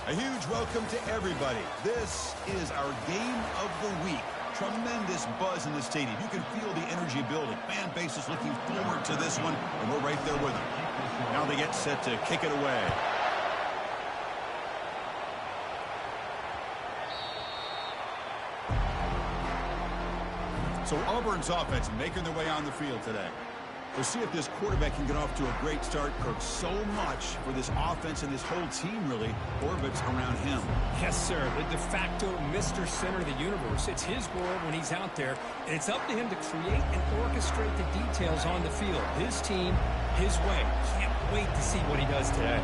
A huge welcome to everybody. This is our game of the week. Tremendous buzz in the stadium. You can feel the energy building. Fan base is looking forward to this one, and we're right there with them. Now they get set to kick it away. So Auburn's offense making their way on the field today. We'll see if this quarterback can get off to a great start. Kirk, so much for this offense and this whole team really orbits around him. Yes, sir. The de facto Mr. Center of the universe. It's his world when he's out there, and it's up to him to create and orchestrate the details on the field. His team, his way. Can't wait to see what he does today.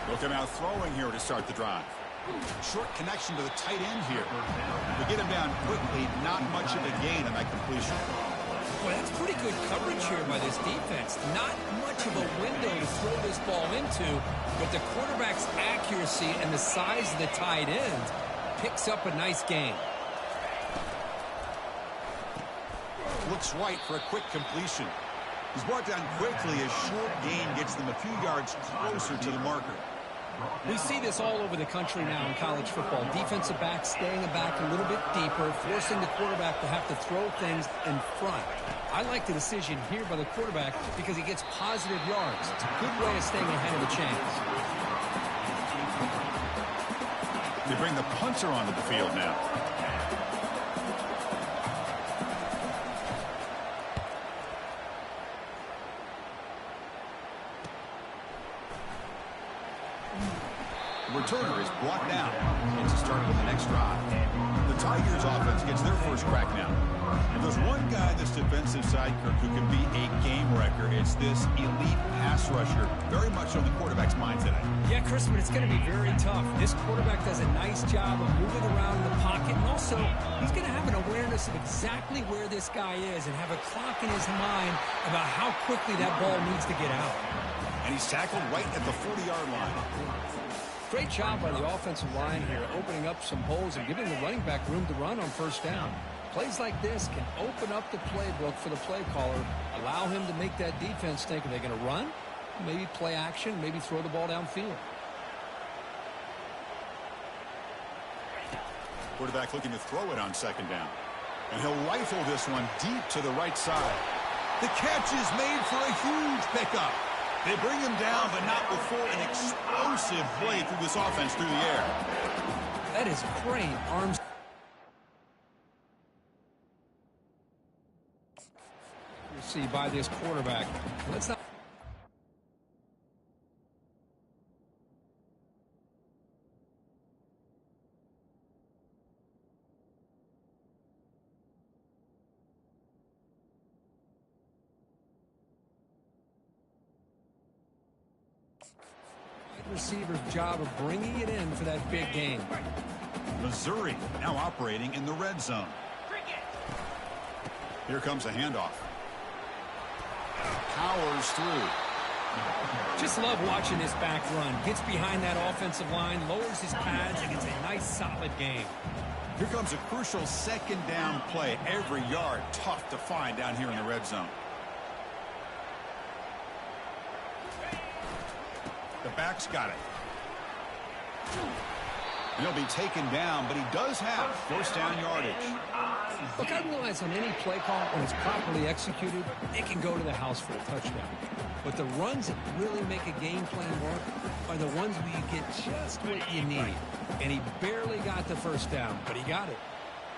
Look at him out throwing here to start the drive. Short connection to the tight end here. We get him down quickly, not much of a gain on that completion. Well, that's pretty good coverage here by this defense. Not much of a window to throw this ball into, but the quarterback's accuracy and the size of the tight end picks up a nice gain. Looks right for a quick completion. He's brought down quickly. A short gain gets them a few yards closer to the marker. We see this all over the country now in college football. Defensive backs staying back a little bit deeper, forcing the quarterback to have to throw things in front. I like the decision here by the quarterback because he gets positive yards. It's a good way of staying ahead of the chains. They bring the punter onto the field now. Returner is brought down. It's a start with the next drive. The Tigers offense gets their first crack now. And there's one guy on this defensive side, Kirk, who can be a game wrecker. It's this elite pass rusher. Very much on the quarterback's mind today. Yeah, Chris, but it's going to be very tough. This quarterback does a nice job of moving around in the pocket. And also, he's going to have an awareness of exactly where this guy is and have a clock in his mind about how quickly that ball needs to get out. And he's tackled right at the 40-yard line. Great job by the offensive line here, opening up some holes and giving the running back room to run on first down. Plays like this can open up the playbook for the play caller, allow him to make that defense think, are they going to run? Maybe play action, maybe throw the ball downfield. Quarterback looking to throw it on second down. And he'll rifle this one deep to the right side. The catch is made for a huge pickup. They bring him down, but not before an explosive play through this offense through the air. That is great arms. You see by this quarterback. Let's not. Receiver's job of bringing it in for that big game. Missouri now operating in the red zone. Here comes a handoff. Powers through. Just love watching this back run. Gets behind that offensive line, lowers his pads, and it's a nice solid game. Here comes a crucial second down play. Every yard tough to find down here in the red zone. The back's got it. He'll be taken down, but he does have first down yardage. Look, I realize on any play call, when it's properly executed, it can go to the house for a touchdown. But the runs that really make a game plan work are the ones where you get just what you need. And he barely got the first down, but he got it.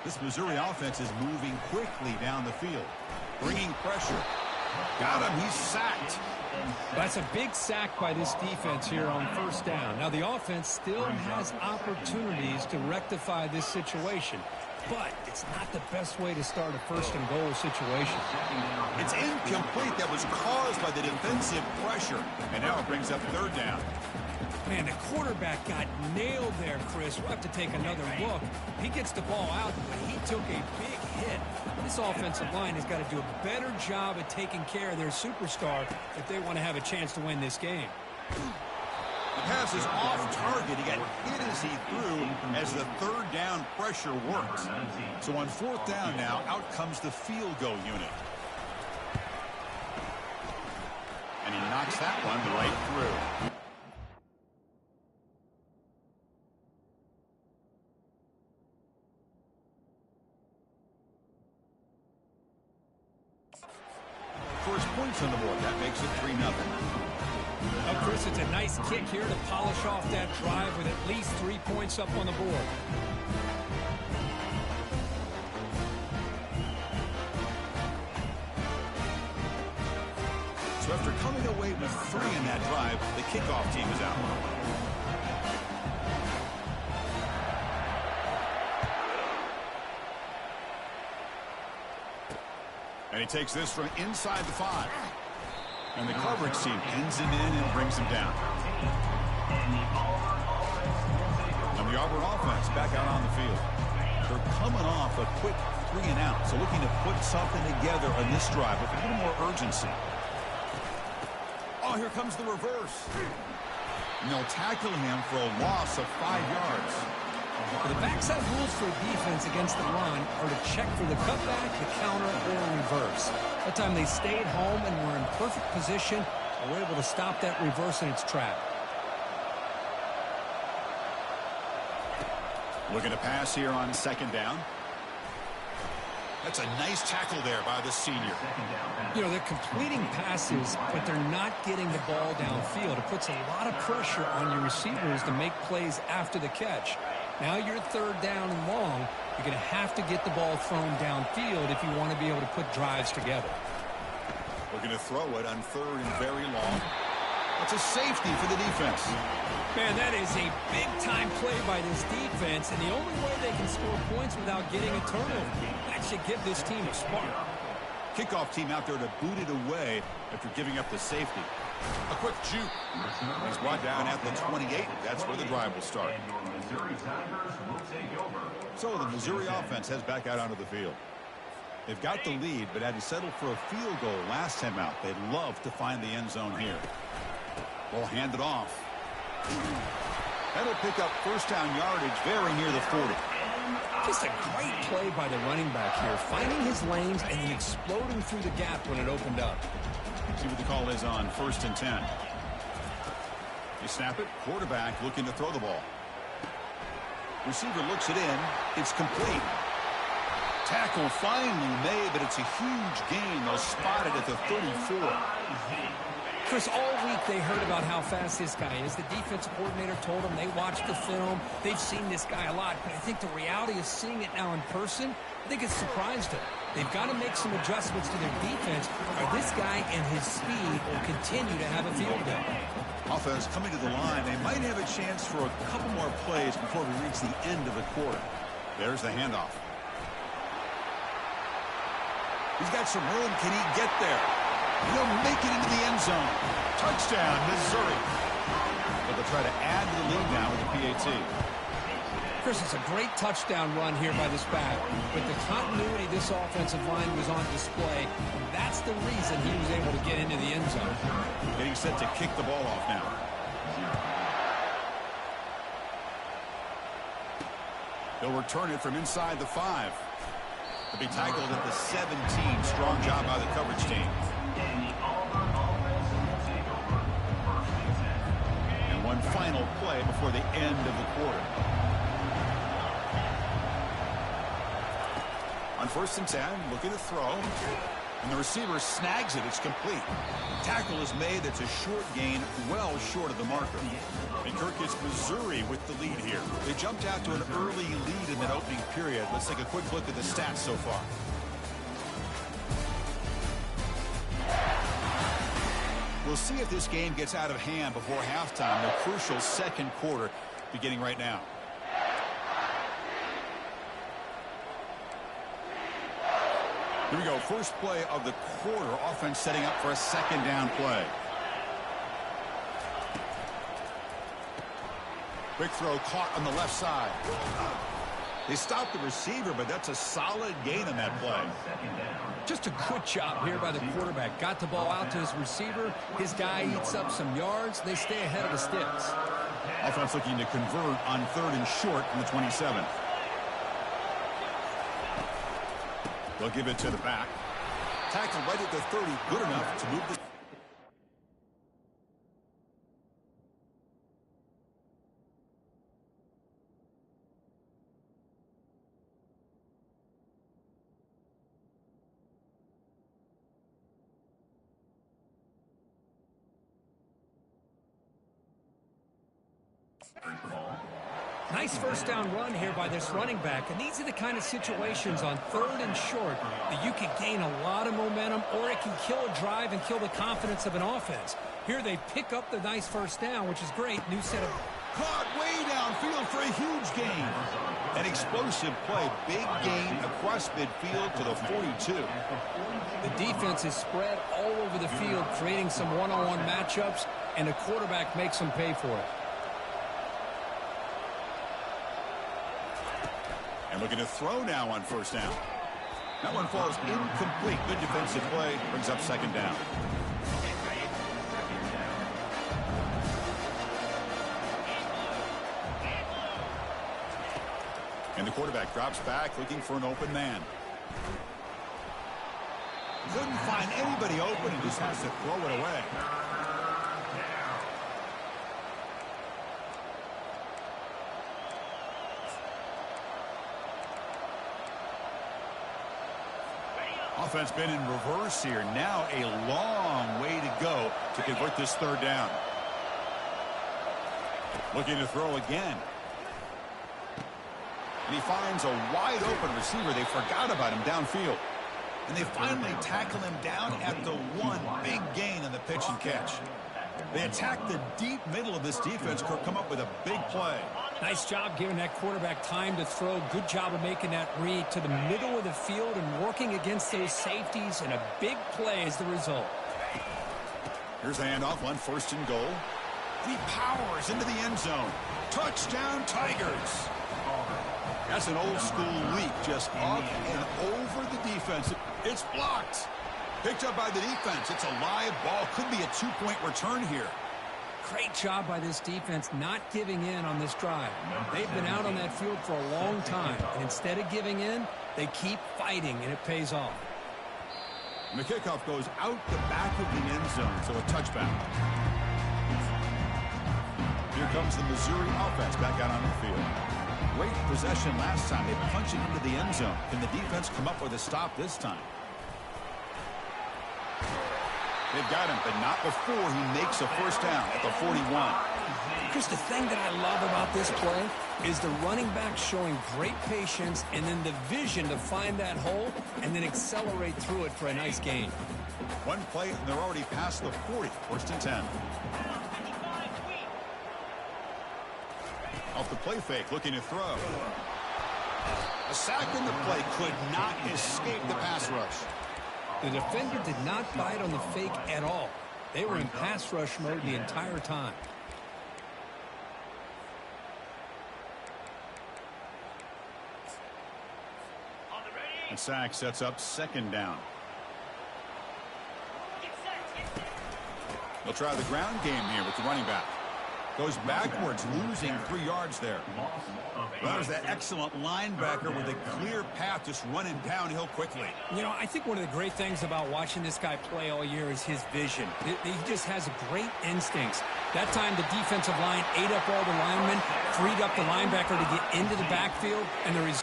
This Missouri offense is moving quickly down the field, bringing pressure. Got him. He's sacked. That's a big sack by this defense here on first down. Now, the offense still has opportunities to rectify this situation, but it's not the best way to start a first-and-goal situation. It's incomplete. That was caused by the defensive pressure, and now it brings up third down. Man, the quarterback got nailed there, Chris. We'll have to take another look. He gets the ball out, but he took a big hit. This offensive line has got to do a better job at taking care of their superstar if they want to have a chance to win this game. The pass is off target. He got hit as he threw as the third down pressure works. So on fourth down now, out comes the field goal unit. And he knocks that one right through. first points on the board. That makes it 3-0. Now, Chris, it's a nice kick here to polish off that drive with at least 3 points up on the board. So after coming away with 3 in that drive, the kickoff team is out. And he takes this from inside the 5. And the coverage team pins him in and brings him down. And the Auburn offense back out on the field. They're coming off a quick 3 and out, so looking to put something together on this drive with a little more urgency. Oh, here comes the reverse. And they'll tackle him for a loss of 5 yards. The backside rules for defense against the run are to check for the cutback, the counter, or reverse. That time they stayed home and were in perfect position and were able to stop that reverse in its track. Looking to pass here on 2nd down. That's a nice tackle there by the senior. You know, they're completing passes, but they're not getting the ball downfield. It puts a lot of pressure on your receivers to make plays after the catch. Now you're 3rd down and long. You're going to have to get the ball thrown downfield if you want to be able to put drives together. Looking to throw it on 3rd and very long. That's a safety for the defense. Man, that is a big-time play by this defense, and the only way they can score points without getting a turnover. That should give this team a spark. Kickoff team out there to boot it away after giving up the safety. A quick juke. He's brought down at the 28. That's where the drive will start. So the Missouri offense heads back out onto the field. They've got the lead, but had to settle for a field goal last time out. They'd love to find the end zone here. Ball handed off. That'll pick up 1st down yardage very near the 40. Just a great play by the running back here, finding his lanes and then exploding through the gap when it opened up. See what the call is on 1st and 10. You snap it, quarterback looking to throw the ball. Receiver looks it in. It's complete. Tackle finally made, but it's a huge gain. They'll spot it at the 34. Chris, all week they heard about how fast this guy is. The defensive coordinator told them they watched the film. They've seen this guy a lot, but I think the reality of seeing it now in person, I think it's surprised them. They've got to make some adjustments to their defense, or this guy and his speed will continue to have a field day. Offense coming to the line. They might have a chance for a couple more plays before we reach the end of the quarter. There's the handoff. He's got some room. Can he get there? He'll make it into the end zone. Touchdown, Missouri. But they'll try to add to the lead now with the PAT. Chris, it's a great touchdown run here by this back. But the continuity of this offensive line was on display. And that's the reason he was able to get into the end zone. Getting set to kick the ball off now. They'll return it from inside the 5. To be tackled at the 17. Strong job by the coverage team. And one final play before the end of the quarter. On 1st and 10, looking to throw. And the receiver snags it. It's complete. Tackle is made. It's a short gain, well short of the marker. And Kirk, it's Missouri with the lead here. They jumped out to an early lead in that opening period. Let's take a quick look at the stats so far. We'll see if this game gets out of hand before halftime. The crucial 2nd quarter beginning right now. Here we go. First play of the quarter. Offense setting up for a 2nd down play. Quick throw caught on the left side. They stopped the receiver, but that's a solid gain on that play. Just a good job here by the quarterback. Got the ball out to his receiver. His guy eats up some yards. They stay ahead of the sticks. Offense looking to convert on 3rd and short from the 27. They'll give it to the back. Tackle right at the 30. Good enough to move the Nice first down run here by this running back, and these are the kind of situations on 3rd and short that you can gain a lot of momentum, or it can kill a drive and kill the confidence of an offense. Here they pick up the nice first down, which is great. New set of... Caught way downfield for a huge gain. An explosive play, big gain across midfield to the 42. The defense is spread all over the field, creating some one-on-one matchups, and the quarterback makes them pay for it. And looking to throw now on first down. That one falls incomplete. Good defensive play. Brings up second down. And the quarterback drops back looking for an open man. Couldn't find anybody open and just has to throw it away. Offense been in reverse here. Now a long way to go to convert this third down. Looking to throw again. And he finds a wide open receiver. They forgot about him downfield. And they finally tackle him down at the one. Big gain on the pitch and catch. They attack the deep middle of this defense. Come up with a big play. Nice job giving that quarterback time to throw. Good job of making that read to the middle of the field and working against those safeties, and a big play is the result. Here's the handoff on 1st and goal. He powers into the end zone. Touchdown, Tigers. That's an old school leap, just up and over the defense. It's blocked. Picked up by the defense. It's a live ball. Could be a 2-point return here. Great job by this defense not giving in on this drive. They've been out on that field for a long time, and instead of giving in, they keep fighting, and it pays off. And the kickoff goes out the back of the end zone, so a touchback. Here comes the Missouri offense back out on the field. Great possession last time. They punch it into the end zone. Can the defense come up with a stop this time? They've got him, but not before he makes a first down at the 41. Chris, the thing that I love about this play is the running back showing great patience and then the vision to find that hole and then accelerate through it for a nice gain. One play, and they're already past the 40. 1st and 10. Off the play fake, looking to throw. A sack in the play, could not escape the pass rush. The defender did not bite on the fake at all. They were in pass rush mode the entire time. And sack sets up second down. They'll try the ground game here with the running back. Goes backwards, losing 3 yards there. Well, there's that excellent linebacker with a clear path just running downhill quickly. You know, I think one of the great things about watching this guy play all year is his vision. He just has great instincts. That time the defensive line ate up all the linemen, freed up the linebacker to get into the backfield, and the result.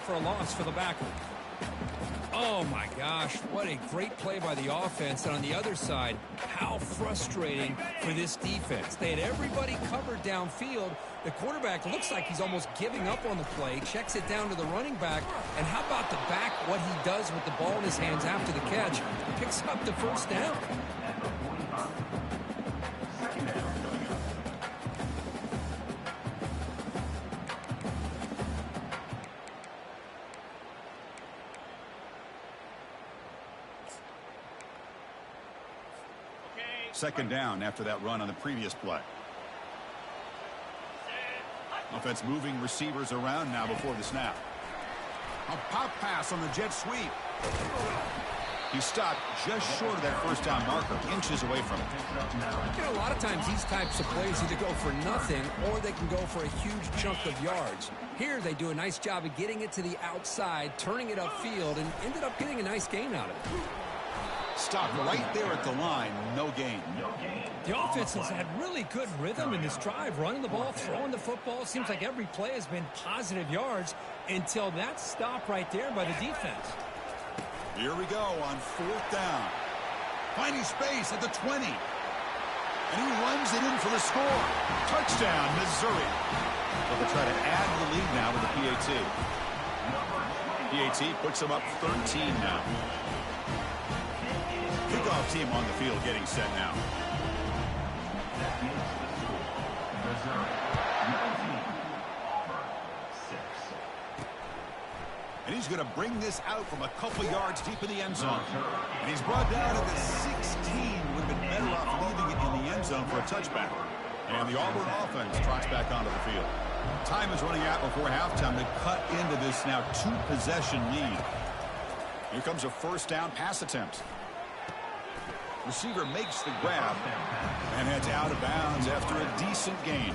For a loss for the backer. Oh my gosh, what a great play by the offense. And on the other side, how frustrating for this defense. They had everybody covered downfield. The quarterback looks like he's almost giving up on the play, checks it down to the running back, and how about the back, what he does with the ball in his hands after the catch, picks up the first down. Second down after that run on the previous play. Offense moving receivers around now before the snap. A pop pass on the jet sweep. He stopped just short of that first down marker, inches away from it. You know, a lot of times these types of plays either go for nothing or they can go for a huge chunk of yards. Here they do a nice job of getting it to the outside, turning it upfield, and ended up getting a nice gain out of it. Stopped right there at the line, no gain. The offense has had really good rhythm in this drive, running the ball, throwing the football. It seems like every play has been positive yards until that stop right there by the defense. Here we go on fourth down. Finding space at the 20. And he runs it in for the score. Touchdown, Missouri. But they'll try to add to the lead now with the PAT. PAT puts them up 13 now. Kickoff team on the field getting set now. And he's going to bring this out from a couple yards deep in the end zone. And he's brought down at the 16. Would have been better off leaving it in the end zone for a touchback. And the Auburn offense trots back onto the field. Time is running out before halftime to cut into this now two-possession lead. Here comes a first down pass attempt. Receiver makes the grab and heads out of bounds after a decent gain.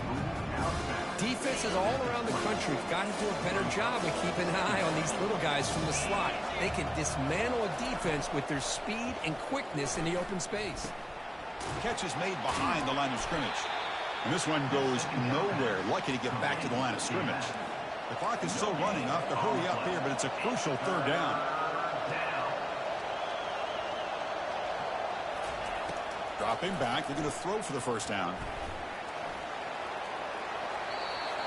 Defenses all around the country have got to do a better job of keeping an eye on these little guys from the slot. They can dismantle a defense with their speed and quickness in the open space. Catch is made behind the line of scrimmage. And this one goes nowhere. Lucky to get back to the line of scrimmage. The clock is still running. Off to hurry up here, but it's a crucial third down. Dropping back. They're going to throw for the first down.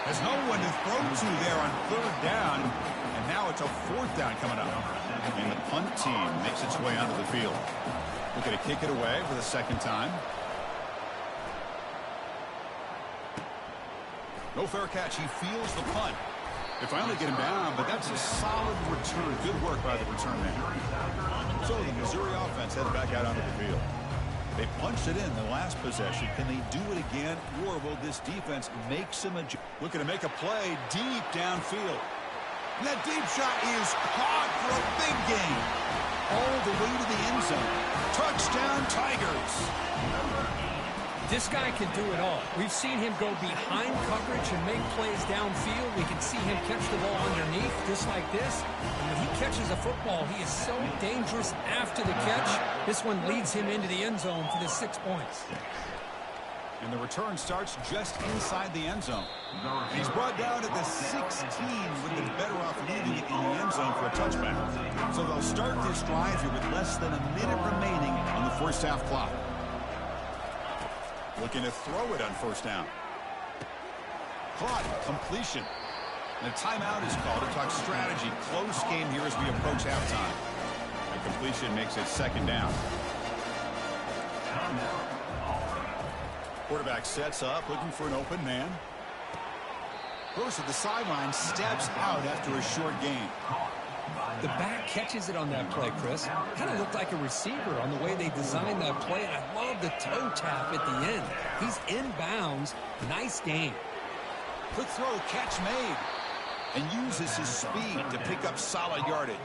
There's no one to throw to there on third down. And now it's a fourth down coming up. And the punt team makes its way onto the field. Looking to kick it away for the second time. No fair catch. He feels the punt. They finally get him down, but that's a solid return. Good work by the return man. So the Missouri offense heads back out onto the field. They punched it in the last possession. Can they do it again, or will this defense make some adjustments? Looking to make a play deep downfield. And that deep shot is caught for a big gain. All the way to the end zone. Touchdown, Tigers. This guy can do it all. We've seen him go behind coverage and make plays downfield. We can see him catch the ball underneath, just like this. And when he catches a football, he is so dangerous after the catch. This one leads him into the end zone for the 6 points. And the return starts just inside the end zone. And he's brought down at the 16. Would have been better off leaving it in the end zone for a touchback. So they'll start this drive here with less than a minute remaining on the first half clock. Looking to throw it on first down. Caught. Completion. And a timeout is called to talk strategy. Close game here as we approach halftime. The completion makes it second down. Quarterback sets up, looking for an open man. Goes to the sideline, steps out after a short gain. The back catches it on that play, Chris. Kind of looked like a receiver on the way they designed that play, and I love the toe tap at the end. He's inbounds. Nice game. Quick throw, catch made. And uses his speed to pick up solid yardage.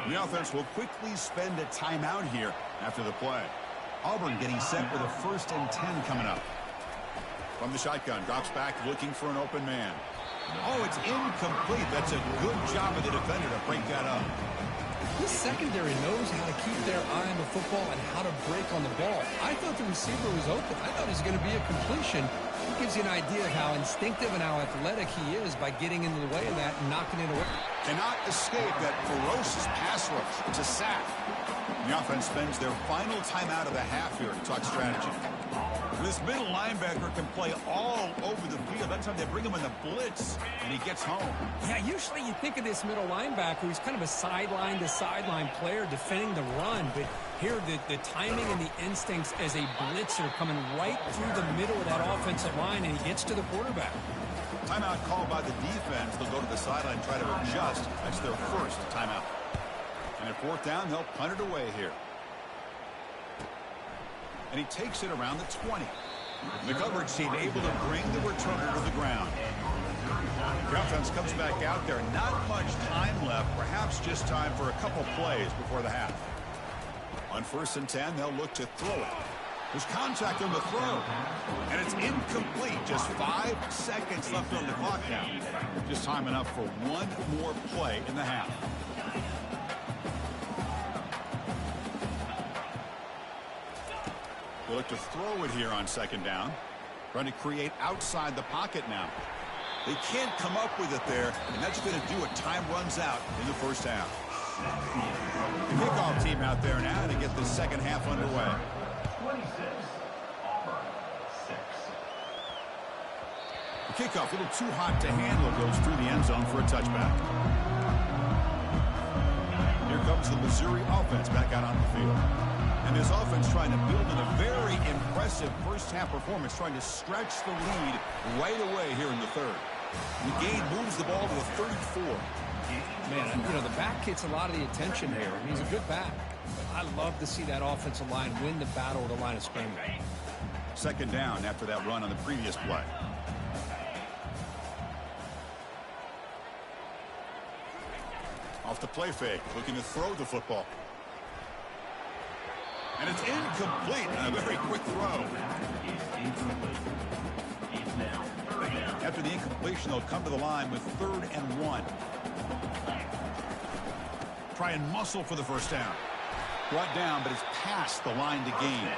The offense will quickly spend a timeout here after the play. Auburn getting set with a 1st and 10 coming up. From the shotgun, drops back looking for an open man. Oh, it's incomplete. That's a good job of the defender to break that up. This secondary knows how to keep their eye on the football and how to break on the ball. I thought the receiver was open. I thought it was going to be a completion. It gives you an idea of how instinctive and how athletic he is by getting into the way of that and knocking it away. Cannot escape that ferocious pass rush. It's a sack. The offense spends their final timeout of the half here to talk strategy. This middle linebacker can play all over the field. That's how they bring him in the blitz, and he gets home. Yeah, usually you think of this middle linebacker who's kind of a sideline-to-sideline player defending the run, but here the timing and the instincts as a blitzer coming right through the middle of that offensive line, and he gets to the quarterback. Timeout called by the defense. They'll go to the sideline, try to adjust. That's their first timeout. And at fourth down, they'll punt it away here. and he takes it around the 20. The coverage team able to bring the returner to the ground. The offense comes back out there. Not much time left. Perhaps just time for a couple plays before the half. On 1st and 10, they'll look to throw it. There's contact on the throw. And it's incomplete. Just 5 seconds left on the clock now. Just time enough for one more play in the half. They look to throw it here on 2nd down. Trying to create outside the pocket now. They can't come up with it there, and that's going to do it. Time runs out in the 1st half. The kickoff team out there now to get the 2nd half underway. 26, Auburn, 6. The kickoff, a little too hot to handle, goes through the end zone for a touchback. Here comes the Missouri offense back out on the field. And this offense trying to build in a very impressive 1st half performance, trying to stretch the lead right away here in the 3rd. The gain moves the ball to the 34. Man, you know, the back gets a lot of the attention here. He's a good back. But I love to see that offensive line win the battle at the line of scrimmage. 2nd down after that run on the previous play. Off the play fake, looking to throw the football. And it's incomplete. A very quick throw. After the incompletion, they'll come to the line with 3rd and 1. Try and muscle for the 1st down. Brought down, but it's past the line to gain.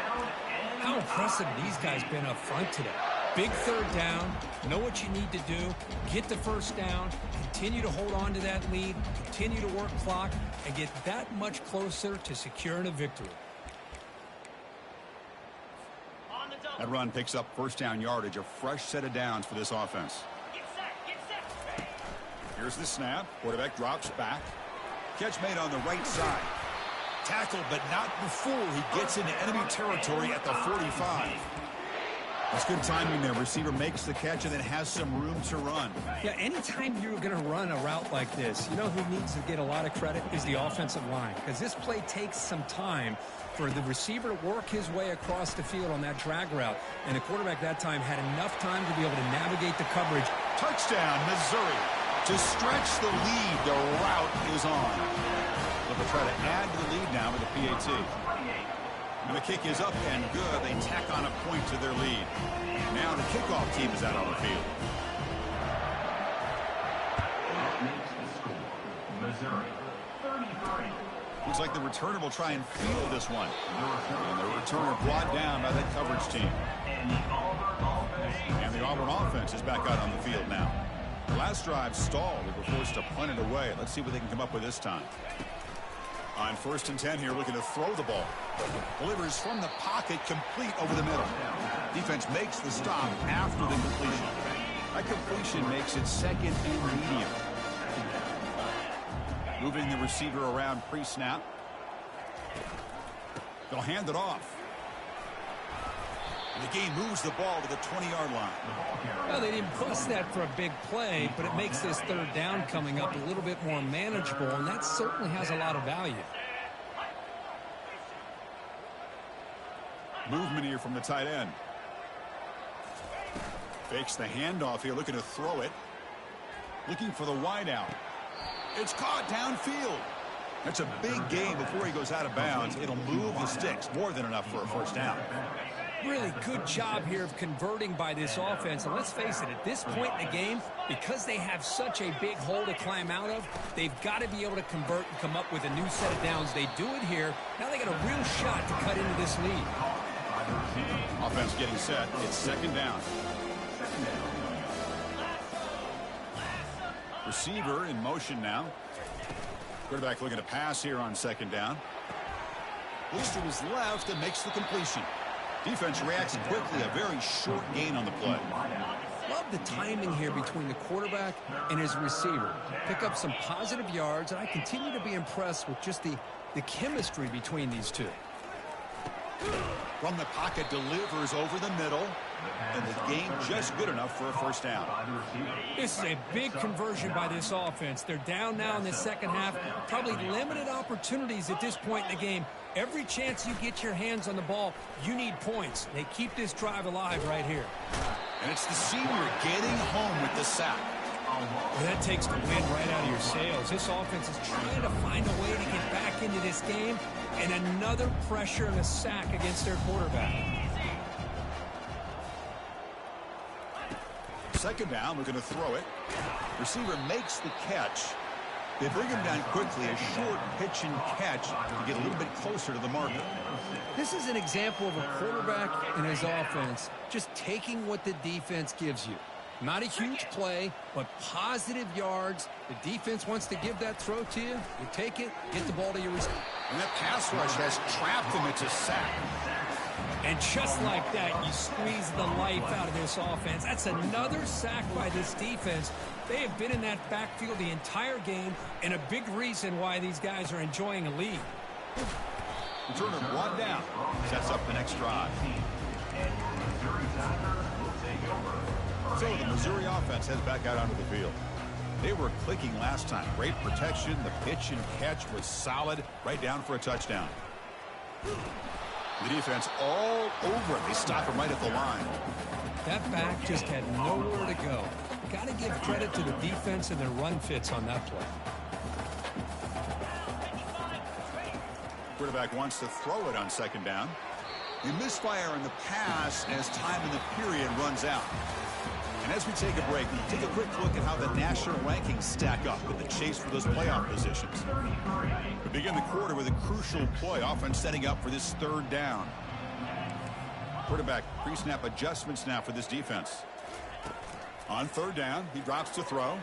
How impressive these guys been up front today. Big 3rd down. Know what you need to do. Get the 1st down. Continue to hold on to that lead. Continue to work clock. And get that much closer to securing a victory. That run picks up 1st down yardage, a fresh set of downs for this offense. Here's the snap. Quarterback drops back. Catch made on the right side. Tackled, but not before he gets into enemy territory at the 45. That's good timing there. Receiver makes the catch and then has some room to run. Yeah, anytime you're going to run a route like this, you know who needs to get a lot of credit is the offensive line. Because this play takes some time for the receiver to work his way across the field on that drag route. And the quarterback that time had enough time to be able to navigate the coverage. Touchdown, Missouri. To stretch the lead, the route is on. They'll try to add to the lead now with the PAT. And the kick is up and good. They tack on a point to their lead. Now the kickoff team is out on the field. Missouri, 33. Looks like the returner will try and field this one. And the returner brought down by that coverage team. And the Auburn offense is back out on the field now. The last drive stalled. They were forced to punt it away. Let's see what they can come up with this time. On 1st and 10 here, looking to throw the ball. Delivers from the pocket, complete over the middle. Defense makes the stop after the completion. That completion makes it 2nd and medium. Moving the receiver around pre-snap. They'll hand it off. And the game moves the ball to the 20-yard line. Well, they didn't bust that for a big play, but it makes this 3rd down coming up a little bit more manageable, and that certainly has a lot of value. Movement here from the tight end. Fakes the handoff here, looking to throw it. Looking for the wideout. It's caught downfield. That's a big gain before he goes out of bounds. It'll move the sticks, more than enough for a 1st down. Really good job here of converting by this offense. And let's face it, at this point in the game, because they have such a big hole to climb out of, they've got to be able to convert and come up with a new set of downs. They do it here. Now they got a real shot to cut into this lead. Offense getting set. It's 2nd down. Receiver in motion now. Quarterback looking to pass here on 2nd down. Looks to his left and makes the completion. Defense reacts quickly. A very short gain on the play. Love the timing here between the quarterback and his receiver. Pick up some positive yards, and I continue to be impressed with just the chemistry between these two. From the pocket, delivers over the middle. And the game just good enough for a first down. This is a big conversion by this offense. They're down now in the second half. Probably limited opportunities at this point in the game. Every chance you get your hands on the ball, you need points. They keep this drive alive right here. And it's the senior getting home with the sack. Well, that takes the wind right out of your sails. This offense is trying to find a way to get back into this game, and another pressure and a sack against their quarterback. Second down, we're going to throw it. Receiver makes the catch. They bring him down quickly, a short pitch and catch to get a little bit closer to the marker. This is an example of a quarterback and his offense just taking what the defense gives you. Not a huge play, but positive yards. The defense wants to give that throw to you. You take it, get the ball to your receiver. And that pass rush has trapped him. It's a sack. And just like that, you squeeze the life out of this offense. That's another sack by this defense. They have been in that backfield the entire game, and a big reason why these guys are enjoying a lead. Returner brought down. Sets up the next drive. So the Missouri offense heads back out onto the field. They were clicking last time. Great protection. The pitch and catch was solid. Right down for a touchdown. The defense all over it. They stop him right at the line. That back just had nowhere to go. Got to give credit to the defense and their run fits on that play. Quarterback wants to throw it on second down. They misfire in the pass as time in the period runs out. And as we take a break, we take a quick look at how the national rankings stack up in the chase for those playoff positions. We begin the quarter with a crucial play, offense setting up for this third down. Quarterback pre-snap adjustments now for this defense. On third down, he drops to throw.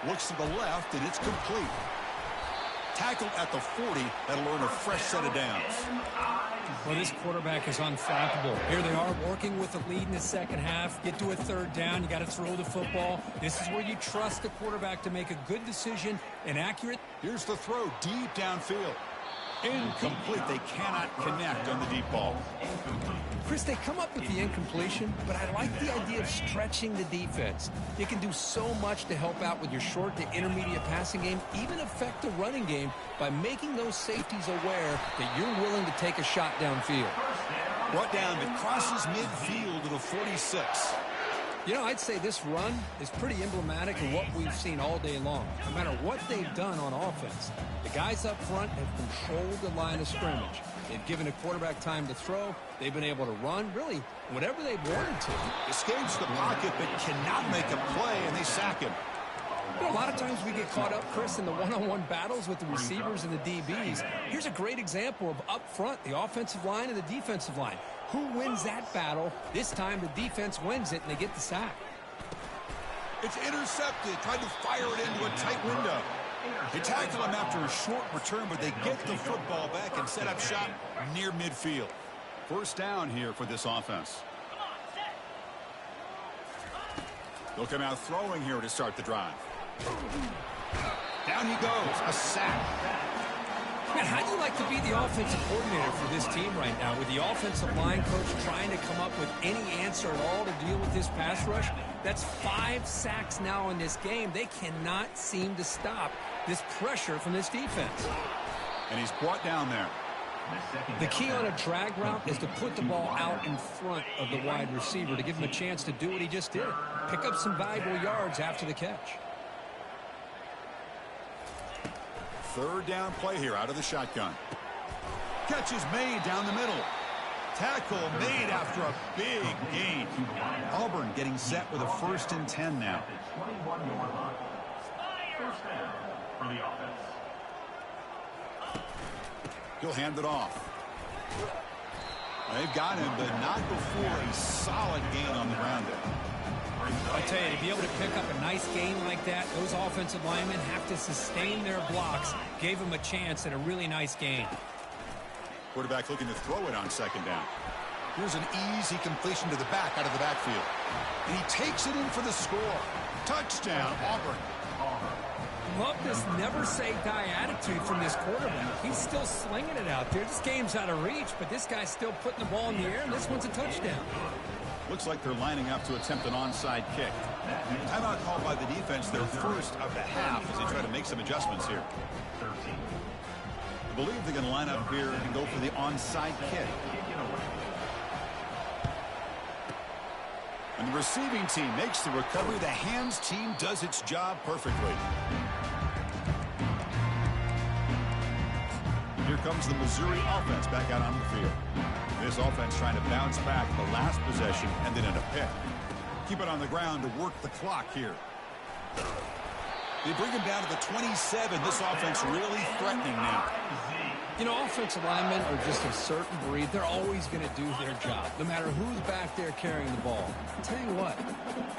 Looks to the left, and it's complete. Tackled at the 40. That'll earn a fresh set of downs. Well, this quarterback is unflappable. Here they are working with the lead in the second half. Get to a third down. You got to throw the football. This is where you trust the quarterback to make a good decision and accurate. Here's the throw deep downfield. Incomplete. They cannot connect on the deep ball. Chris, they come up with the incompletion, but I like the idea of stretching the defense. You can do so much to help out with your short to intermediate passing game, even affect the running game by making those safeties aware that you're willing to take a shot downfield. Brought down that crosses midfield to the 46. You know, I'd say this run is pretty emblematic of what we've seen all day long. No matter what they've done on offense, the guys up front have controlled the line of scrimmage. They've given a quarterback time to throw. They've been able to run, really, whatever they wanted to. Escapes the pocket, but cannot make a play, and they sack him. You know, a lot of times we get caught up, Chris, in the one-on-one battles with the receivers and the DBs. Here's a great example of up front, the offensive line and the defensive line. Who wins that battle? This time the defense wins it, and they get the sack. It's intercepted. Tried to fire it into a tight window. They tackle him after a short return, but they get the football back and set up shop near midfield. First down here for this offense. They'll come out throwing here to start the drive. Down he goes. A sack. Man, how do you like to be the offensive coordinator for this team right now with the offensive line coach trying to come up with any answer at all to deal with this pass rush? That's 5 sacks now in this game. They cannot seem to stop this pressure from this defense. And he's brought down there. The key on a drag route is to put the ball out in front of the wide receiver to give him a chance to do what he just did. Pick up some valuable yards after the catch. Third down play here out of the shotgun. Catch is made down the middle. Tackle made after a big gain. Auburn getting set with a 1st and 10 now. He'll hand it off. They've got him, but not before a solid gain on the ground there. I tell you, to be able to pick up a nice gain like that, those offensive linemen have to sustain their blocks. Gave him a chance at a really nice gain. Quarterback looking to throw it on second down. Here's an easy completion to the back out of the backfield. And he takes it in for the score. Touchdown, Auburn. Love this never-say-die attitude from this quarterback. He's still slinging it out there. This game's out of reach, but this guy's still putting the ball in the air, and this one's a touchdown. Looks like they're lining up to attempt an onside kick. Timeout called by the defense, their first of the half, as they try to make some adjustments here. I believe they're going to line up here and go for the onside kick. And the receiving team makes the recovery. The hands team does its job perfectly. Here comes the Missouri offense back out on the field. This offense trying to bounce back the last possession and then in a pick. Keep it on the ground to work the clock here. They bring him down to the 27. This offense really threatening now. You know, offensive linemen are just a certain breed. They're always going to do their job, no matter who's back there carrying the ball. I'll tell you what,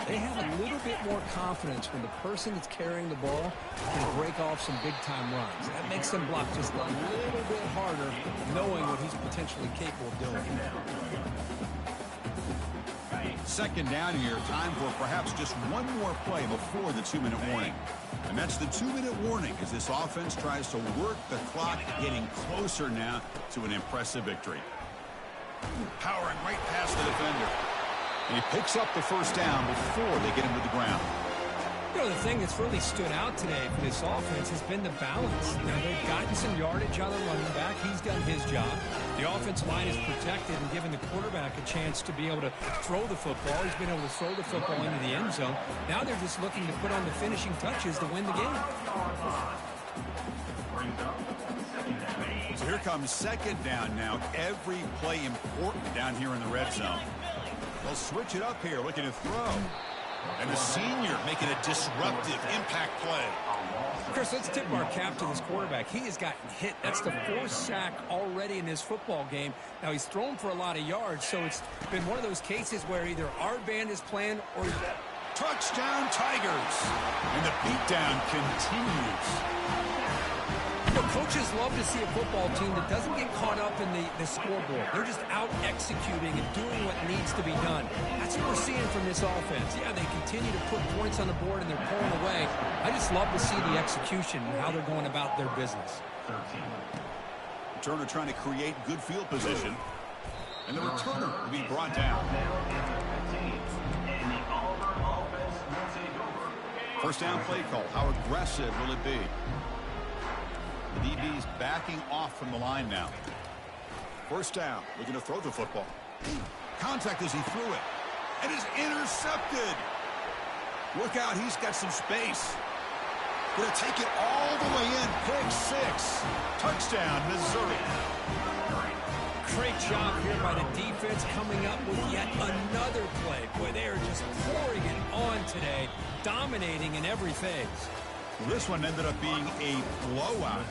they have a little bit more confidence when the person that's carrying the ball can break off some big-time runs. That makes them block just a little bit harder, knowing what he's potentially capable of doing. Second down here, time for perhaps just one more play before the 2-minute warning. And that's the 2-minute warning as this offense tries to work the clock, getting closer now to an impressive victory. Powering right past the defender. And he picks up the first down before they get him to the ground. You know, the thing that's really stood out today for this offense has been the balance. You know, they've gotten some yardage out of the running back. He's done his job. The offensive line is protected and given the quarterback a chance to be able to throw the football. He's been able to throw the football into the end zone. Now they're just looking to put on the finishing touches to win the game. So here comes second down now. Every play important down here in the red zone. They'll switch it up here, looking to throw. And the senior making a disruptive impact play. Chris, let's tip our cap to this quarterback. He has gotten hit. That's the fourth sack already in this football game. Now, he's thrown for a lot of yards, so it's been one of those cases where either our band is playing or... Touchdown, Tigers. And the beatdown continues. You know, coaches love to see a football team that doesn't get caught up in the scoreboard. They're just out executing and doing what needs to be done. That's what we're seeing from this offense. Yeah, they continue to put points on the board and they're pulling away. I just love to see the execution and how they're going about their business. Returner trying to create good field position. And the returner will be brought down. First down play call. How aggressive will it be? The DB's backing off from the line now. First down, looking to throw the football. Contact as he threw it. And is intercepted. Look out, he's got some space. Gonna take it all the way in. Pick six. Touchdown, Missouri. Great job here by the defense coming up with yet another play. Boy, they are just pouring it on today, dominating in every phase. Well, this one ended up being a blowout.